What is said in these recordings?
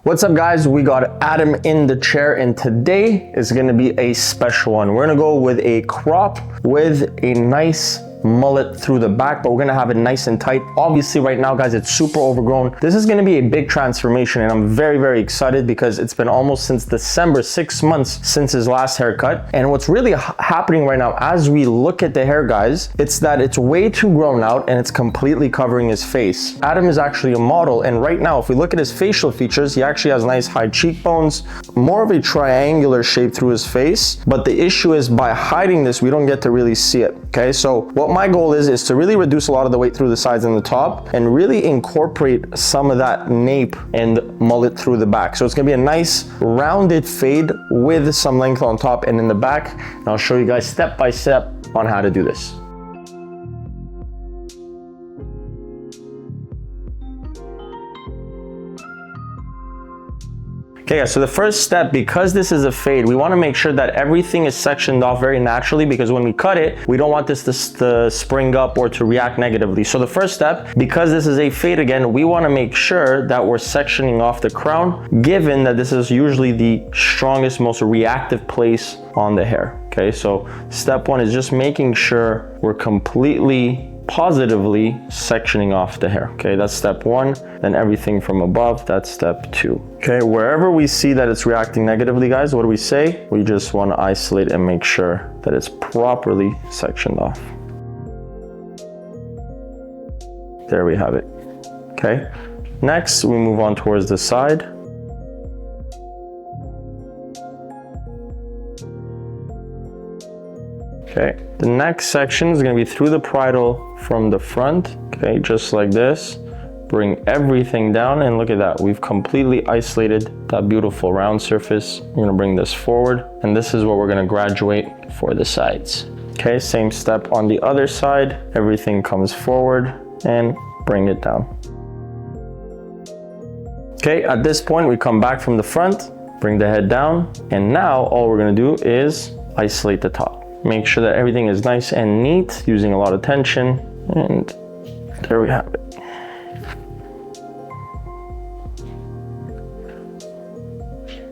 What's up guys, we got Adam in the chair and today is gonna be a special one. We're gonna go with a crop with a nice mullet through the back, but we're gonna have it nice and tight. Obviously right now guys, it's super overgrown. This is gonna be a big transformation and I'm very excited because it's been almost since December, 6 months since his last haircut. And what's really happening right now as we look at the hair guys, it's that it's way too grown out and it's completely covering his face. Adam is actually a model, and right now if we look at his facial features, he actually has nice high cheekbones, more of a triangular shape through his face. But the issue is by hiding this, we don't get to really see it. Okay, so what my goal is to really reduce a lot of the weight through the sides and the top and really incorporate some of that nape and mullet through the back. So it's gonna be a nice rounded fade with some length on top and in the back. And I'll show you guys step by step on how to do this. Okay, so the first step, because this is a fade, we want to make sure that everything is sectioned off very naturally, because when we cut it, we don't want this to spring up or to react negatively. So the first step, because this is a fade again, we want to make sure that we're sectioning off the crown, given that this is usually the strongest, most reactive place on the hair. Okay, so step one is just making sure we're completely positively sectioning off the hair. Okay, that's step one. Then everything from above, that's step two. Okay, wherever we see that it's reacting negatively guys, what do we say? We just want to isolate and make sure that it's properly sectioned off. There we have it. Okay, next we move on towards the side. Okay, the next section is going to be through the bridle from the front. Okay, just like this. Bring everything down and look at that. We've completely isolated that beautiful round surface. We're going to bring this forward and this is what we're going to graduate for the sides. Okay, same step on the other side. Everything comes forward and bring it down. Okay, at this point we come back from the front, bring the head down, and now all we're going to do is isolate the top. Make sure that everything is nice and neat, using a lot of tension, and there we have it.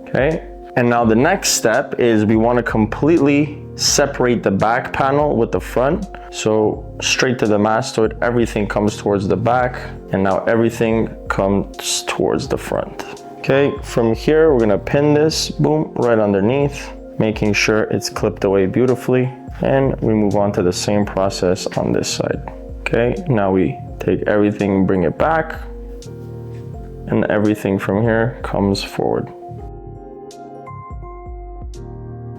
Okay, and now the next step is we want to completely separate the back panel with the front. So straight to the mastoid, everything comes towards the back, and now everything comes towards the front. Okay, from here we're gonna pin this, boom, right underneath, making sure it's clipped away beautifully, and we move on to the same process on this side. Okay, now we take everything, bring it back, and everything from here comes forward.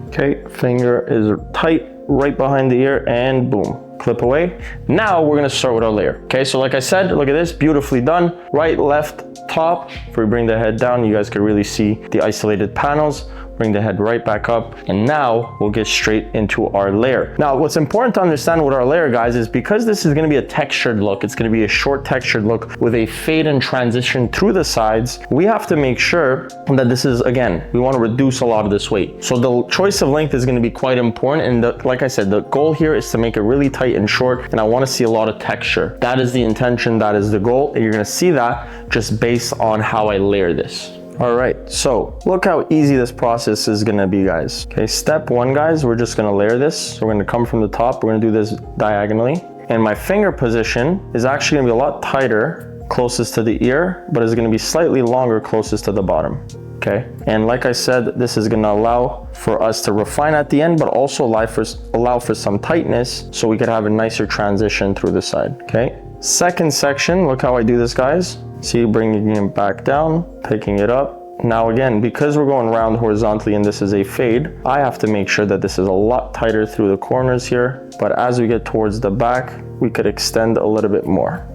Okay, finger is tight right behind the ear and boom, clip away. Now we're gonna start with our layer. Okay, so like I said, look at this, beautifully done. Right, left, top. If we bring the head down, you guys can really see the isolated panels. Bring the head right back up, and now we'll get straight into our layer. Now, what's important to understand with our layer, guys, is because this is gonna be a textured look, it's gonna be a short textured look with a fade and transition through the sides, we have to make sure that this is, again, we wanna reduce a lot of this weight. So the choice of length is gonna be quite important, and like I said, the goal here is to make it really tight and short, and I wanna see a lot of texture. That is the intention, that is the goal, and you're gonna see that just based on how I layer this. All right, so look how easy this process is gonna be, guys. Okay, step one, guys, we're just gonna layer this. So we're gonna come from the top, we're gonna do this diagonally. And my finger position is actually gonna be a lot tighter closest to the ear, but it's gonna be slightly longer closest to the bottom, okay? And like I said, this is gonna allow for us to refine at the end, but also allow for some tightness so we could have a nicer transition through the side, okay? Second section, look how I do this, guys. See, bringing it back down, picking it up. Now again, because we're going round horizontally and this is a fade, I have to make sure that this is a lot tighter through the corners here. But as we get towards the back, we could extend a little bit more.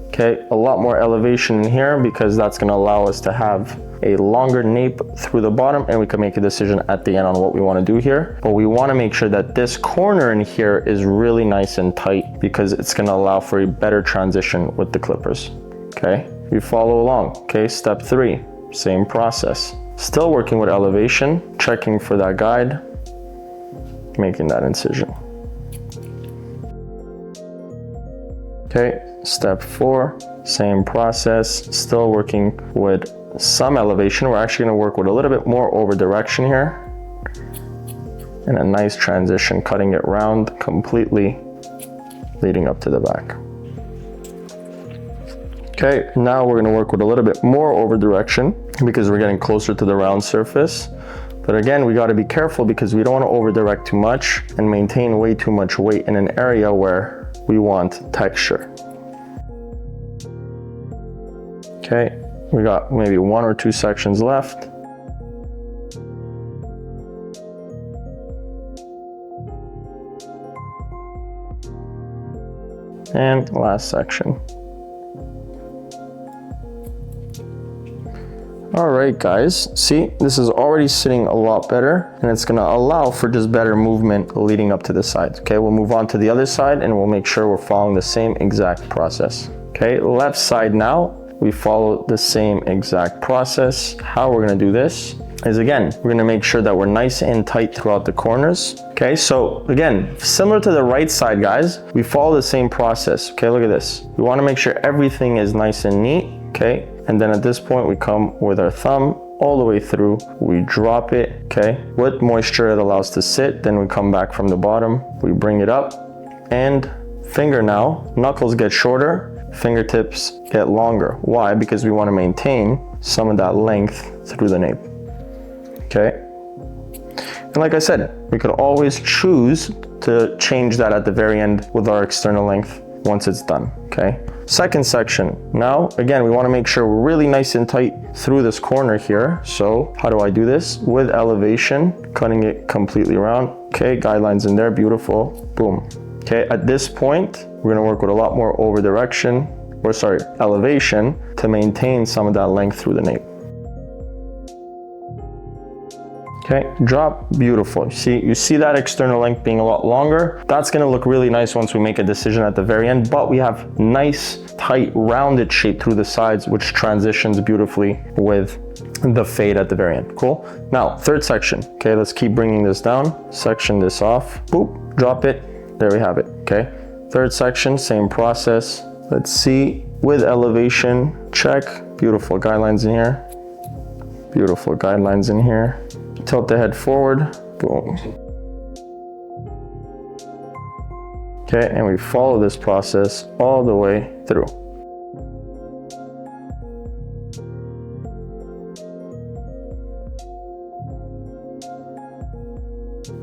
Okay, a lot more elevation in here because that's gonna allow us to have a longer nape through the bottom, and we can make a decision at the end on what we wanna do here. But we wanna make sure that this corner in here is really nice and tight because it's gonna allow for a better transition with the clippers, okay? You follow along. Okay, step three, same process. Still working with elevation, checking for that guide, making that incision. Okay, step 4, same process, still working with some elevation. We're actually gonna work with a little bit more over direction here. And a nice transition, cutting it round completely, leading up to the back. Okay, now we're gonna work with a little bit more over direction because we're getting closer to the round surface. But again, we gotta be careful because we don't wanna over direct too much and maintain way too much weight in an area where we want texture. Okay, we got maybe 1 or 2 sections left. And last section. All right, guys, see, this is already sitting a lot better and it's gonna allow for just better movement leading up to the sides. Okay, we'll move on to the other side and we'll make sure we're following the same exact process. Okay, left side now, we follow the same exact process. How we're gonna do this is, again, we're gonna make sure that we're nice and tight throughout the corners. Okay, so again, similar to the right side, guys, we follow the same process. Okay, look at this. We wanna make sure everything is nice and neat, okay? And then at this point, we come with our thumb all the way through, we drop it, okay? With moisture, it allows to sit, then we come back from the bottom, we bring it up, and finger now, knuckles get shorter, fingertips get longer. Why? Because we wanna maintain some of that length through the nape. Okay, and like I said, we could always choose to change that at the very end with our external length once it's done. Okay, second section. Now, again, we want to make sure we're really nice and tight through this corner here. So how do I do this? With elevation, cutting it completely around. Okay, guidelines in there, beautiful, boom. Okay, at this point, we're gonna work with a lot more over direction, or sorry, elevation to maintain some of that length through the nape. Okay, drop, beautiful. You see that external length being a lot longer. That's gonna look really nice once we make a decision at the very end, but we have nice, tight, rounded shape through the sides, which transitions beautifully with the fade at the very end. Cool. Now, third section. Okay, let's keep bringing this down. Section this off, boop, drop it. There we have it, okay? Third section, same process. Let's see, with elevation, check. Beautiful guidelines in here. Beautiful guidelines in here. Tilt the head forward, boom. Okay, and we follow this process all the way through.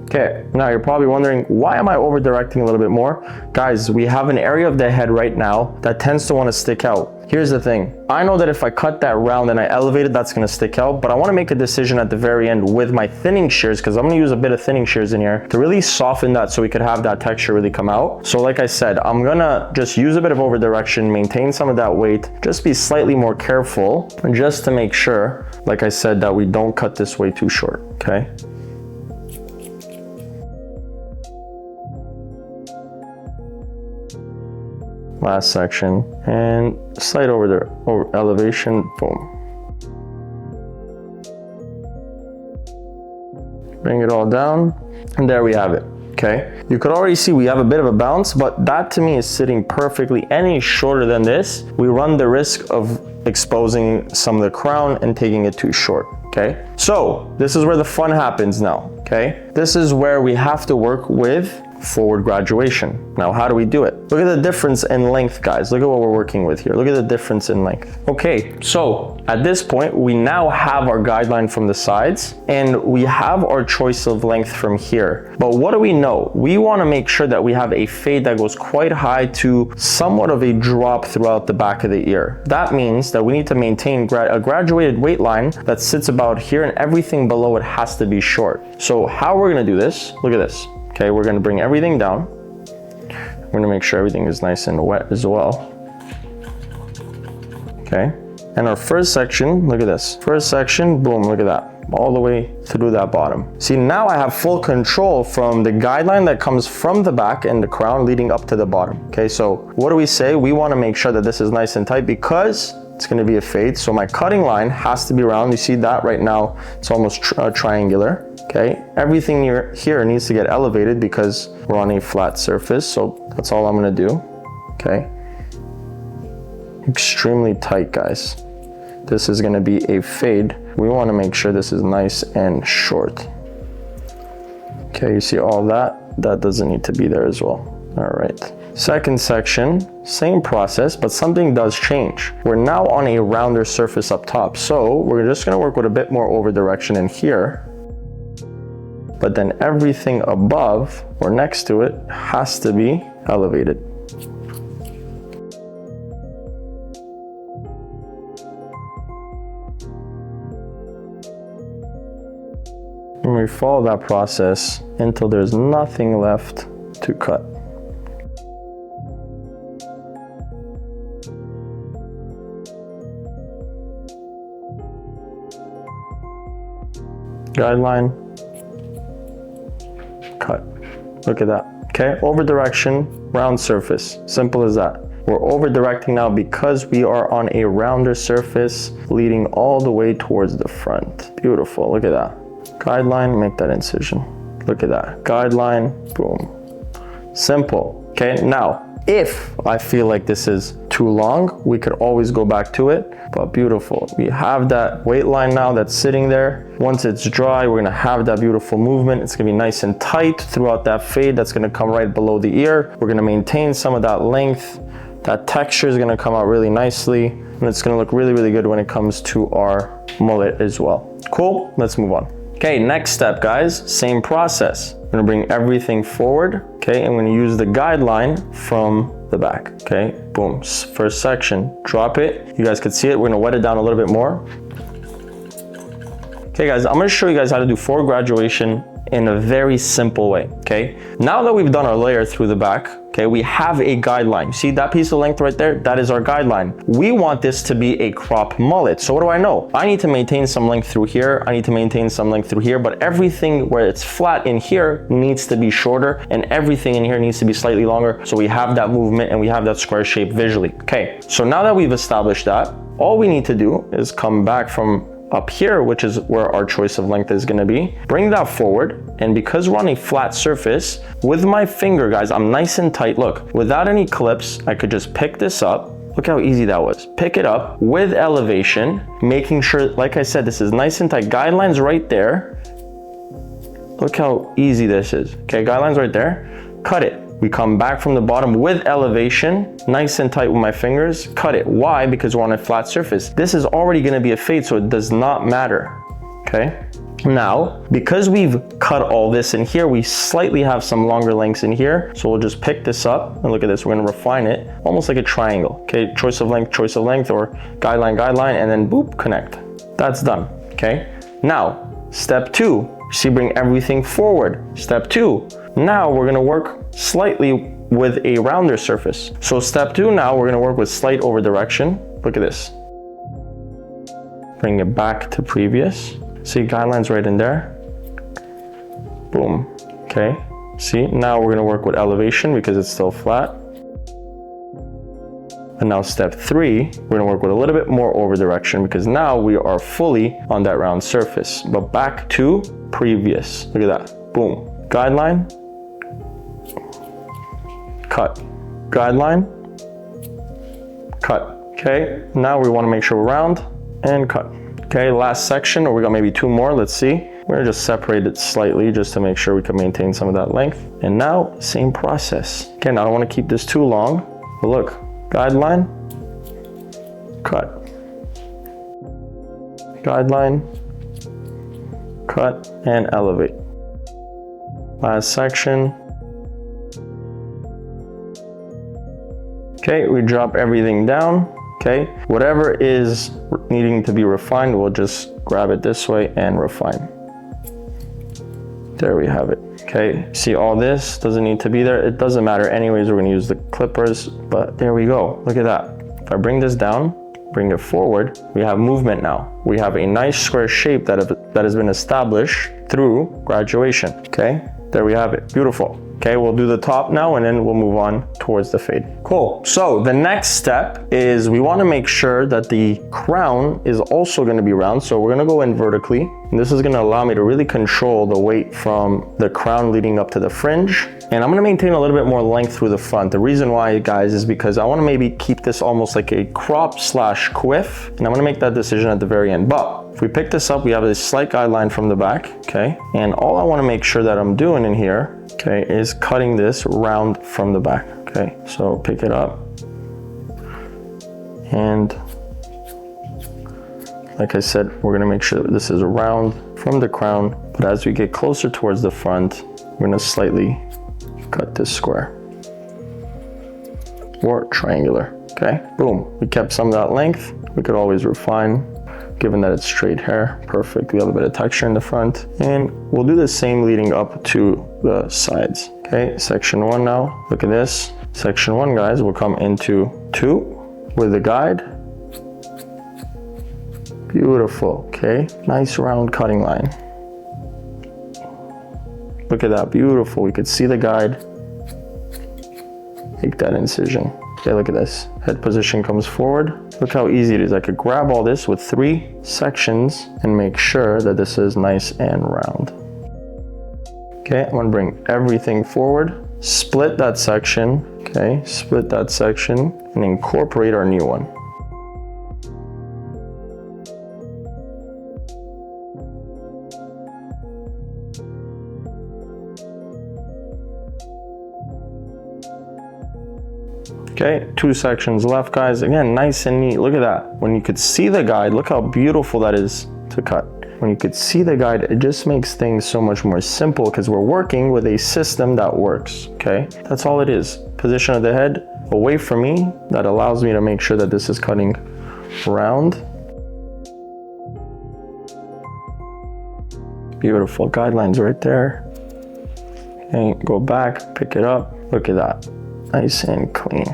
Okay, now you're probably wondering, why am I over directing a little bit more? Guys, we have an area of the head right now that tends to want to stick out. Here's the thing. I know that if I cut that round and I elevate it, that's going to stick out, but I want to make a decision at the very end with my thinning shears, because I'm going to use a bit of thinning shears in here to really soften that so we could have that texture really come out. So like I said, I'm going to just use a bit of over direction, maintain some of that weight, just be slightly more careful, just to make sure, like I said, that we don't cut this way too short, okay? Last section, and slight over elevation, boom. Bring it all down, and there we have it, okay? You could already see we have a bit of a bounce, but that to me is sitting perfectly. Any shorter than this, we run the risk of exposing some of the crown and taking it too short, okay? So this is where the fun happens now, okay? This is where we have to work with forward graduation. Now, how do we do it? Look at the difference in length, guys. Look at what we're working with here. Look at the difference in length. Okay, so at this point, we now have our guideline from the sides and we have our choice of length from here. But what do we know? We want to make sure that we have a fade that goes quite high to somewhat of a drop throughout the back of the ear. That means that we need to maintain a graduated weight line that sits about here, and everything below it has to be short. So how we're going to do this, look at this. Okay, we're gonna bring everything down. We're gonna make sure everything is nice and wet as well. Okay, and our first section, look at this. First section, boom, look at that. All the way through that bottom. See, now I have full control from the guideline that comes from the back and the crown leading up to the bottom. Okay, so what do we say? We wanna make sure that this is nice and tight because it's gonna be a fade. So my cutting line has to be round. You see that right now, it's almost triangular. Okay, everything here needs to get elevated because we're on a flat surface. So that's all I'm gonna do, okay? Extremely tight, guys. this is gonna be a fade. We wanna make sure this is nice and short. Okay, you see all that? That doesn't need to be there as well. All right. Second section, same process, but something does change. We're now on a rounder surface up top. So we're just gonna work with a bit more over direction in here. But then everything above or next to it has to be elevated. And we follow that process until there's nothing left to cut. Guideline, cut. Look at that. Okay, over direction, round surface. Simple as that. We're over directing now because we are on a rounder surface leading all the way towards the front. Beautiful, look at that. Guideline, make that incision. Look at that. Guideline, boom. Simple. Okay, now, if I feel like this is too long, we could always go back to it, but beautiful. We have that weight line now that's sitting there. Once it's dry, we're gonna have that beautiful movement. It's gonna be nice and tight throughout that fade. That's gonna come right below the ear. We're gonna maintain some of that length. That texture is gonna come out really nicely, and it's gonna look really, really good when it comes to our mullet as well. Cool, let's move on. Okay, next step, guys, same process. I'm gonna bring everything forward, okay, and I'm gonna use the guideline from the back, okay? Boom, first section, drop it. You guys could see it. We're gonna wet it down a little bit more. Okay, guys, I'm gonna show you guys how to do forward graduation in a very simple way, okay? Now that we've done our layer through the back, okay, we have a guideline. See that piece of length right there? That is our guideline. We want this to be a crop mullet. So what do I know? I need to maintain some length through here. I need to maintain some length through here, but everything where it's flat in here needs to be shorter, and everything in here needs to be slightly longer. So we have that movement and we have that square shape visually. Okay, so now that we've established that, all we need to do is come back from up here, which is where our choice of length is gonna be. Bring that forward, and because we're on a flat surface, with my finger, guys, I'm nice and tight. Look, without any clips, I could just pick this up. Look how easy that was. Pick it up with elevation, making sure, like I said, this is nice and tight. Guidelines right there. Look how easy this is. Okay, guidelines right there. Cut it. We come back from the bottom with elevation, nice and tight with my fingers, cut it. Why? Because we're on a flat surface. This is already gonna be a fade, so it does not matter, okay? Now, because we've cut all this in here, we slightly have some longer lengths in here, so we'll just pick this up, and look at this, we're gonna refine it, almost like a triangle, okay? Choice of length, or guideline, and then boop, connect. That's done, okay? Now, step two, see, bring everything forward. Step two, now we're gonna work slightly with a rounder surface. So step two, now we're gonna work with slight over direction. Look at this. Bring it back to previous. See, guidelines right in there. Boom, okay. See, now we're gonna work with elevation because it's still flat. And now step three, we're gonna work with a little bit more over direction because now we are fully on that round surface. But back to previous, look at that, boom. Guideline, cut, guideline, cut. Okay, now we wanna make sure we're round and cut. Okay, last section, or we got maybe two more, let's see. We're gonna just separate it slightly just to make sure we can maintain some of that length. And now, same process. Okay, now I don't wanna keep this too long, but look, guideline, cut, guideline, cut, and elevate. Last section. Okay, we drop everything down. Okay, whatever is needing to be refined, we'll just grab it this way and refine. There we have it. Okay, see all this doesn't need to be there. It doesn't matter anyways, we're gonna use the clippers, but there we go. Look at that. If I bring this down, bring it forward, we have movement now. We have a nice square shape that has been established through graduation. Okay, there we have it. Beautiful. Okay, we'll do the top now and then we'll move on towards the fade. Cool. So the next step is we want to make sure that the crown is also going to be round. So we're going to go in vertically. And this is going to allow me to really control the weight from the crown leading up to the fringe. And I'm going to maintain a little bit more length through the front. The reason why, guys, is because I want to maybe keep this almost like a crop slash quiff. And I'm going to make that decision at the very end. But if we pick this up, we have a slight guideline from the back. Okay. And all I want to make sure that I'm doing in here, okay, is cutting this round from the back. Okay. So pick it up. And like I said, we're going to make sure that this is round from the crown. But as we get closer towards the front, we're going to slightly cut this square or triangular. Okay, boom. We kept some of that length. We could always refine, given that it's straight hair. Perfect. We have a bit of texture in the front, and we'll do the same leading up to the sides. Okay, section 1 now. Look at this. Section 1, guys, will come into 2 with the guide. Beautiful. Okay, nice round cutting line. Look at that, beautiful. We could see the guide. Make that incision. Okay, look at this. Head position comes forward. Look how easy it is. I could grab all this with 3 sections and make sure that this is nice and round. Okay, I'm gonna bring everything forward. Split that section, okay? Split that section and incorporate our new one. Okay, 2 sections left, guys. Again, nice and neat. Look at that. When you could see the guide, look how beautiful that is to cut. When you could see the guide, it just makes things so much more simple because we're working with a system that works, okay? That's all it is. Position of the head away from me. That allows me to make sure that this is cutting round. Beautiful guidelines right there. Okay, go back, pick it up. Look at that. Nice and clean.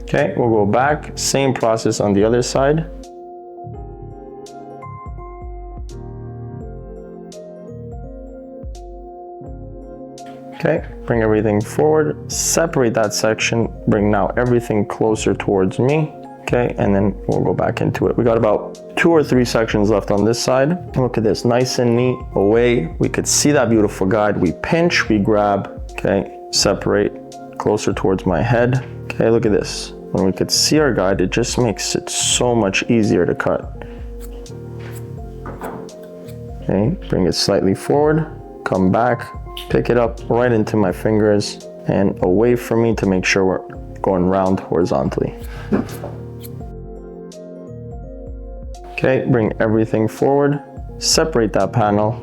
Okay, we'll go back, same process on the other side. Okay, bring everything forward, separate that section, bring now everything closer towards me. Okay, and then we'll go back into it. We got about 2 or 3 sections left on this side. Look at this, nice and neat, away. We could see that beautiful guide. We pinch, we grab, okay, separate, closer towards my head. Okay, look at this. When we could see our guide, it just makes it so much easier to cut. Okay, bring it slightly forward, come back, pick it up right into my fingers and away from me to make sure we're going round horizontally. Okay, bring everything forward, separate that panel,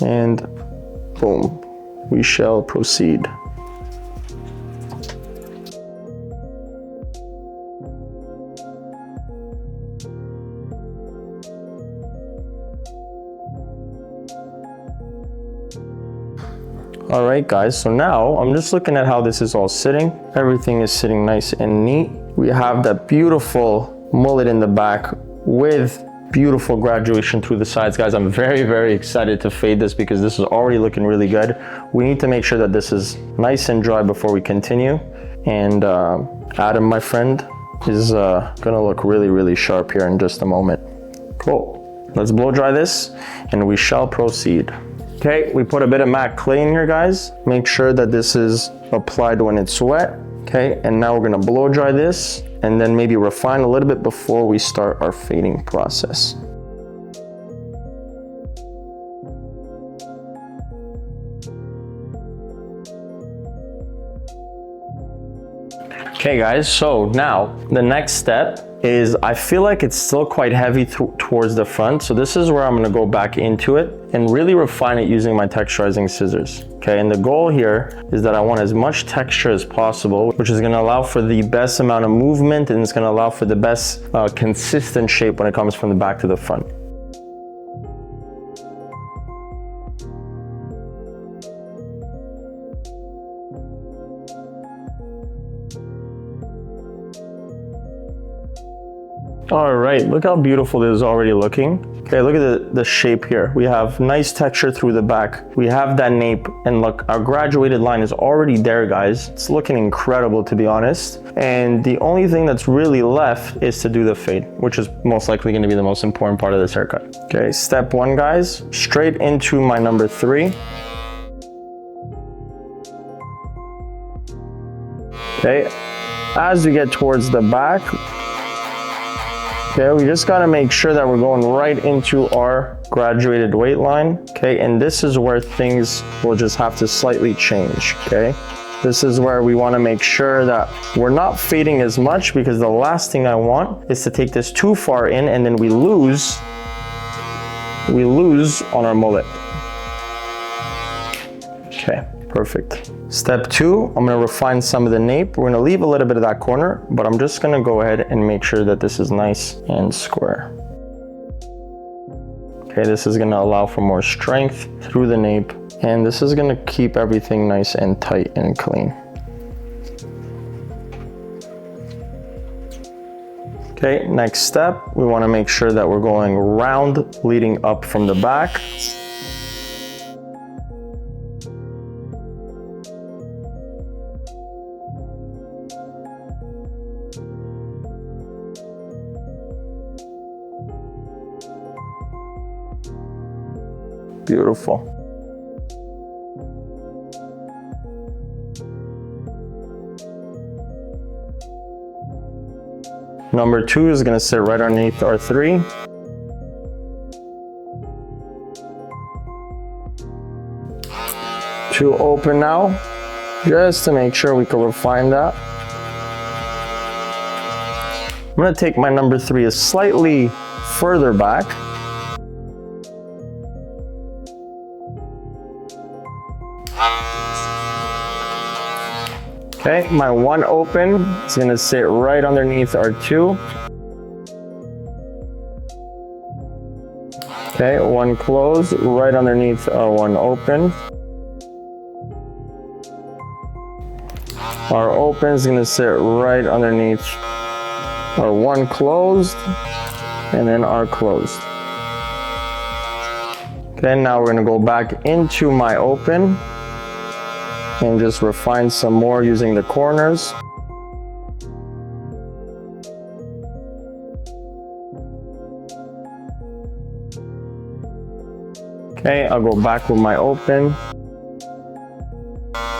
and boom, we shall proceed. All right, guys, so now I'm just looking at how this is all sitting. Everything is sitting nice and neat. We have that beautiful mullet in the back with beautiful graduation through the sides. Guys, I'm very, very excited to fade this because this is already looking really good. We need to make sure that this is nice and dry before we continue. And Adam, my friend, is gonna look really, really sharp here in just a moment. Cool. Let's blow dry this and we shall proceed. Okay, we put a bit of matte clay in here, guys. Make sure that this is applied when it's wet. Okay, and now we're gonna blow dry this and then maybe refine a little bit before we start our fading process. Okay guys, so now the next step is I feel like it's still quite heavy towards the front. So this is where I'm gonna go back into it and really refine it using my texturizing scissors. Okay, and the goal here is that I want as much texture as possible, which is gonna allow for the best amount of movement and it's gonna allow for the best consistent shape when it comes from the back to the front. All right, look how beautiful this is already looking. Okay, look at the shape here. We have nice texture through the back. We have that nape, and look, our graduated line is already there, guys. It's looking incredible, to be honest. And the only thing that's really left is to do the fade, which is most likely gonna be the most important part of this haircut. Okay, step one, guys, straight into my number 3. Okay, as we get towards the back, okay, we just gotta make sure that we're going right into our graduated weight line, okay? And this is where things will just have to slightly change, okay? This is where we wanna make sure that we're not fading as much, because the last thing I want is to take this too far in and then we lose on our mullet. Okay, perfect. Step 2, I'm gonna refine some of the nape. We're gonna leave a little bit of that corner, but I'm just gonna go ahead and make sure that this is nice and square. Okay, this is gonna allow for more strength through the nape, and this is gonna keep everything nice and tight and clean. Okay, next step, we wanna make sure that we're going round leading up from the back. Beautiful. Number 2 is gonna sit right underneath our 3. Two open now, just to make sure we can refine that. I'm gonna take my number 3 a slightly further back. Okay, my 1 open is gonna sit right underneath our 2. Okay, 1 closed right underneath our 1 open. Our open is gonna sit right underneath our 1 closed, and then our closed. Okay, now we're gonna go back into my open and just refine some more using the corners. Okay, I'll go back with my open,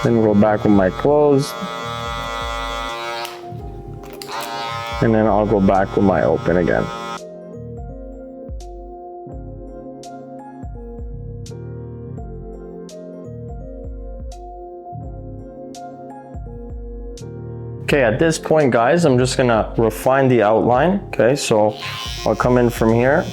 then go back with my closed, and then I'll go back with my open again. Okay, at this point, guys, I'm just gonna refine the outline. Okay, so I'll come in from here.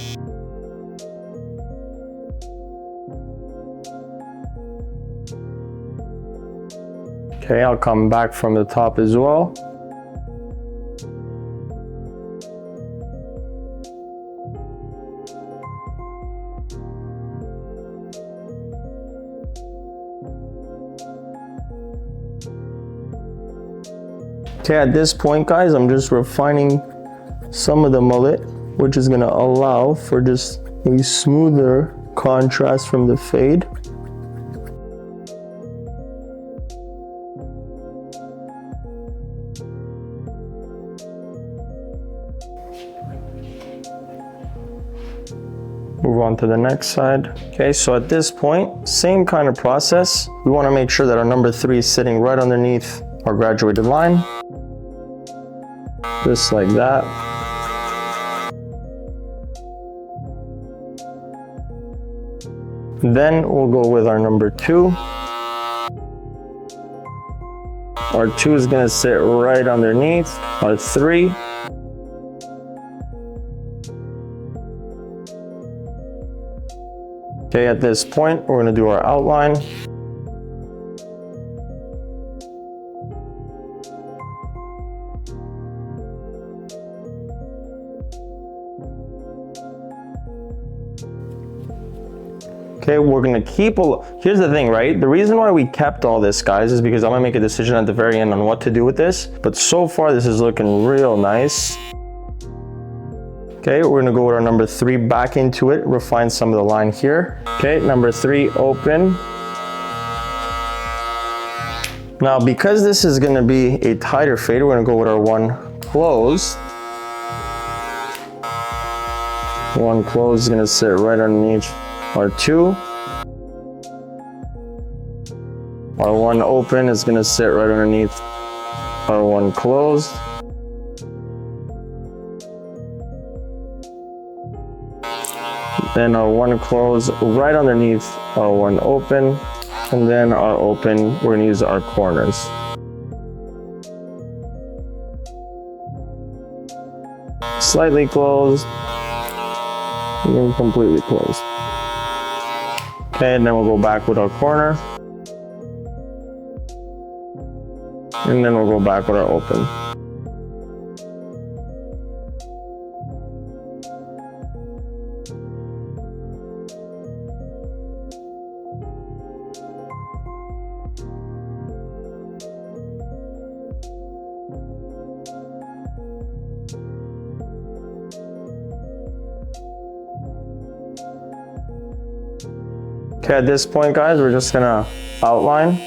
Okay, I'll come back from the top as well. Okay, at this point, guys, I'm just refining some of the mullet, which is gonna allow for just a smoother contrast from the fade. Move on to the next side. Okay, so at this point, same kind of process. We wanna make sure that our number 3 is sitting right underneath our graduated line. Just like that. Then we'll go with our number 2. Our 2 is gonna sit right underneath our 3. Okay, at this point, we're gonna do our outline. Okay, we're gonna keep, here's the thing, right? The reason why we kept all this, guys, is because I'm gonna make a decision at the very end on what to do with this. But so far, this is looking real nice. Okay, we're gonna go with our number 3 back into it, refine some of the line here. Okay, number 3, open. Now, because this is gonna be a tighter fade, we're gonna go with our 1 closed. 1 closed is gonna sit right underneath our 2. Our 1 open is gonna sit right underneath our 1 closed. Then our 1 close right underneath our 1 open. And then our open, we're gonna use our corners. Slightly closed, and then completely closed. Okay, and then we'll go back with our corner. And then we'll go back with our open. Okay, at this point, guys, we're just gonna outline.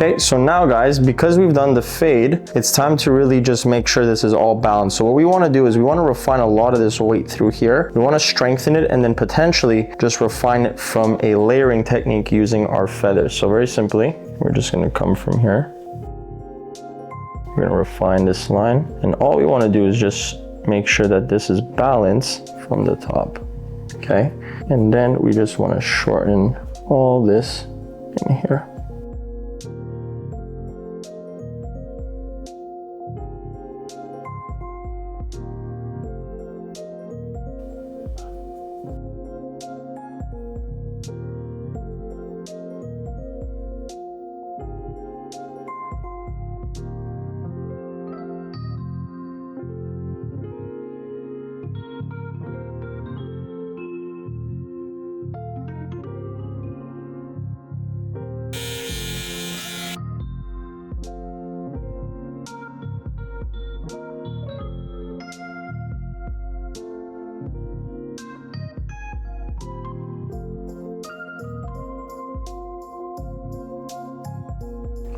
Okay, so now guys, because we've done the fade, it's time to really just make sure this is all balanced. So what we want to do is we want to refine a lot of this weight through here. We want to strengthen it and then potentially just refine it from a layering technique using our feathers. So very simply, we're just going to come from here. We're going to refine this line. And all we want to do is just make sure that this is balanced from the top. Okay, and then we just want to shorten all this in here.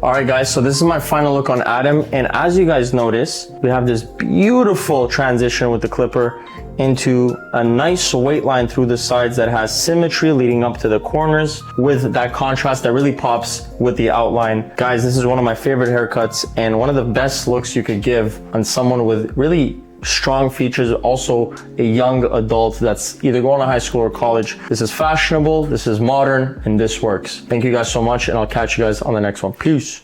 All right guys, so this is my final look on Adam, and as you guys notice, we have this beautiful transition with the clipper into a nice weight line through the sides that has symmetry leading up to the corners with that contrast that really pops with the outline. Guys, this is one of my favorite haircuts and one of the best looks you could give on someone with really strong features, also a young adult that's either going to high school or college. This is fashionable, this is modern, and this works. Thank you guys so much, and I'll catch you guys on the next one. Peace.